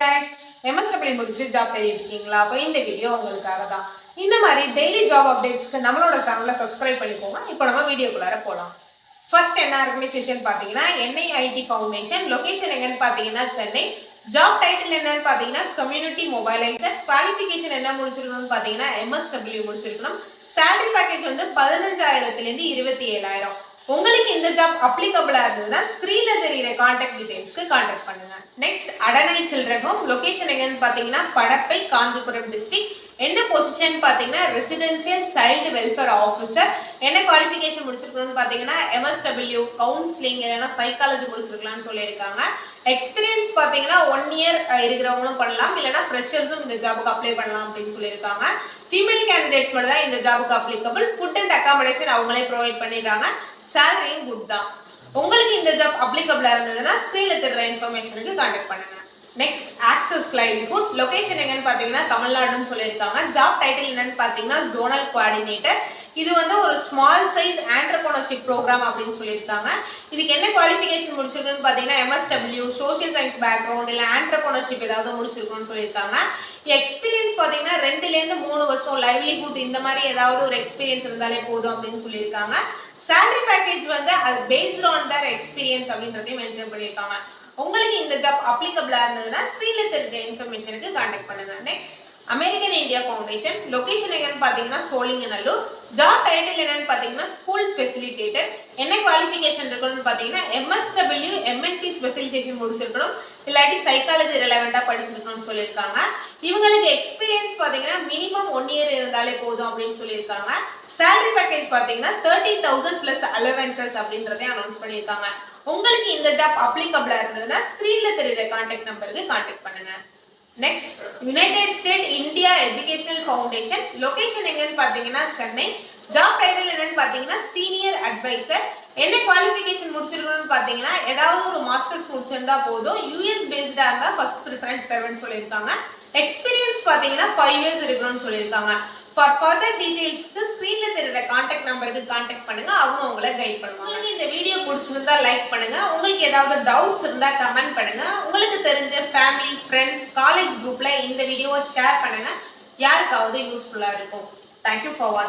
guys, MSW முடிச்சிட்டு job தேடிட்டு இருக்கீங்களா? அப்ப இந்த வீடியோ உங்களுக்காக தான். இந்த மாதிரி டெய்லி ஜாப் அப்டேட்ஸ்க்கு நம்மளோட சேனலை சப்ஸ்கிரைப் பண்ணிக்கோங்க. இப்போ நம்ம வீடியோக்குள்ளார போலாம். ஃபர்ஸ்ட் என்ன ஆர்கனைசேஷன் பாத்தீங்கன்னா NIIT ஃபவுண்டேஷன். லொகேஷன் எங்கன்னு பாத்தீங்கன்னா சென்னை. ஜாப் டைட்டில் என்னன்னு பாத்தீங்கன்னா கம்யூனிட்டி மொபைலைசர். குவாலிஃபிகேஷன் என்ன முடிச்சிருக்கணும்னு பாத்தீங்கன்னா MSW முடிச்சிருக்கணும். salary பேக்கேஜ் வந்து 15,000 இருந்து 27,000. உங்களுக்கு இந்த ஜாப் அப்ளிகபிளா இருந்ததுன்னா ஸ்கிரீன்ல தெரியுற கான்டாக்ட் டீடைல்ஸ்க்கு கான்டாக்ட் பண்ணுங்க. நெக்ஸ்ட் அடனை சில்ட்ரன் ஹோம். லொகேஷன் எங்கன்னு பாத்தீங்கன்னா படப்பை, காஞ்சிபுரம் டிஸ்ட்ரிக்ட். என்ன பொசிஷன் பாத்தீங்கன்னா ரெசிடென்சியல் சைல்டு வெல்ஃபேர் ஆஃபீஸர். என்ன குவாலிஃபிகேஷன் முடிச்சிருக்கணும்னு பாத்தீங்கன்னா MSW கவுன்சிலிங் இல்லைன்னா சைக்காலஜி முடிச்சிருக்கலாம்னு சொல்லியிருக்காங்க. எக்ஸ்பீரியன்ஸ் பாத்தீங்கன்னா 1 இயர் இருக்கிறவங்களும் பண்ணலாம், இல்லைன்னா ஃப்ரெஷர்ஸும் இந்த ஜாபுக்கு அப்ளை பண்ணலாம் அப்படின்னு சொல்லியிருக்காங்க. ஃபீமேல் கேண்டிடேட்ஸ் மட்டும் தான் இந்த ஜாபுக்கு அப்ளிகபிள். ஃபுட் அண்ட் அகாமடேஷன் அவங்களே ப்ரொவைட் பண்ணிடுறாங்க. சேலரியும் குட் தான். உங்களுக்கு இந்த ஜாப் அப்ளிகபிளா இருந்ததுன்னா ஸ்கிரீன்ல தெரிற இன்ஃபர்மேஷனுக்கு கான்டாக்ட் பண்ணுங்க. Next access livelihood. லொகேஷன் எங்கன்னு பாத்தீங்கன்னா தமிழ்நாடுன்னு சொல்லியிருக்காங்க. ஜாப் டைட்டில் என்னன்னு பாத்தீங்கன்னா ஜோனல் கோஆர்டினேட்டர். இது வந்து ஒரு ஸ்மால் சைஸ் ஆண்டர்பிரினர்ஷிப் ப்ரோக்ராம் அப்படின்னு சொல்லியிருக்காங்க. இதுக்கு என்ன குவாலிஃபிகேஷன் முடிச்சிருக்குன்னு பாத்தீங்கன்னா MSW, சோஷியல் சயின்ஸ் பேக்ரவுண்ட் இல்ல ஆண்டர்பிரினர்ஷிப் ஏதாவது முடிச்சிருக்கணும்னு சொல்லியிருக்காங்க. எக்ஸ்பீரியன்ஸ் பாத்தீங்கன்னா 2 ல இருந்து 3 வருஷம் லைவ்லிஹுட் இந்த மாதிரி ஏதாவது ஒரு எக்ஸ்பீரியன்ஸ் இருந்தாலே போதும் அப்படின்னு சொல்லியிருக்காங்க. salary பேக்கேஜ் வந்து அது பேஸ்ட் ஆன் தர் எக்ஸ்பீரியன்ஸ் அப்படின்றதையும் மென்ஷன் பண்ணியிருக்காங்க. உங்களுக்கு இந்த ஜாப் அப்ளிகபிளா இருந்ததுன்னா ஸ்கிரீன்ல தெரிஞ்ச இன்ஃபர்மேஷனுக்கு கான்டாக்ட் பண்ணுங்க. Next American India foundation. Location எங்கன்னு பாத்தீங்கன்னா சோழிங்கநல்லூர். ஜாப் டைட்டில் என்னன்னு பாத்தீங்கன்னா ஸ்கூல் ஃபெசிலிட்டேட்டர். என்ன குவாலிஃபிகேஷன் இருக்கணும்னு பாத்தீங்கன்னா MSW MNT ஸ்பெஷலைசேஷன் முடிச்சிருக்கணும், இல்லாட்டி சைக்காலஜி ரெலவெண்டா படிச்சிருக்கணும்னு சொல்லியிருக்காங்க. இவங்களுக்கு எக்ஸ்பீரியன்ஸ் பாத்தீங்கன்னா மினிமம் 1 இயர் இருந்தாலே போதும் அப்படின்னு சொல்லியிருக்காங்க. salary பேக்கேஜ் பாத்தீங்கன்னா 30,000 பிளஸ் அலவன்சஸ் அப்படின்றதை அனௌன்ஸ் பண்ணியிருக்காங்க. உங்களுக்கு இந்த ஜாப் அப்ளிகபிளா இருந்ததுன்னா ஸ்கிரீன்ல தெரியுற கான்டாக்ட் நம்பருக்கு கான்டாக்ட் பண்ணுங்க. Next United state India educational foundation. Location எங்கன்னு பாத்தீங்கன்னா சென்னை. ஜாப் டைட்டில் என்னன்னு பாத்தீங்கன்னா சீனியர் அட்வைசர். என்ன குவாலிஃபிகேஷன் முடிச்சிருக்கணும்னு பாத்தீங்கன்னா ஏதாவது ஒரு மாஸ்டர்ஸ் முடிச்சிருந்தா போதும். US பேஸ்டா இருந்தா ஃபர்ஸ்ட் ப்ரிஃபரன்ஸ் தருவேன்னு சொல்லியிருக்காங்க. எக்ஸ்பீரியன்ஸ் பாத்தீங்கன்னா 5 இயர்ஸ் இருக்கணும்னு சொல்லியிருக்காங்க. For further detailsக்கு ஸ்கிரீன்ல தெரியுற கான்டாக்ட் நம்பருக்கு கான்டாக்ட் பண்ணுங்க. அவங்க உங்களை கைட் பண்ணுவாங்க. உங்களுக்கு இந்த வீடியோ பிடிச்சிருந்தா லைக் பண்ணுங்க. உங்களுக்கு ஏதாவது டவுட்ஸ் இருந்தா கமெண்ட் பண்ணுங்க. உங்களுக்கு தெரிஞ்ச ஃபேமிலி, ஃப்ரெண்ட்ஸ், காலேஜ் குரூப்ல இந்த வீடியோவை ஷேர் பண்ணுங்க. யாருக்காவது யூஸ்ஃபுல்லா இருக்கும். Thank you for watching.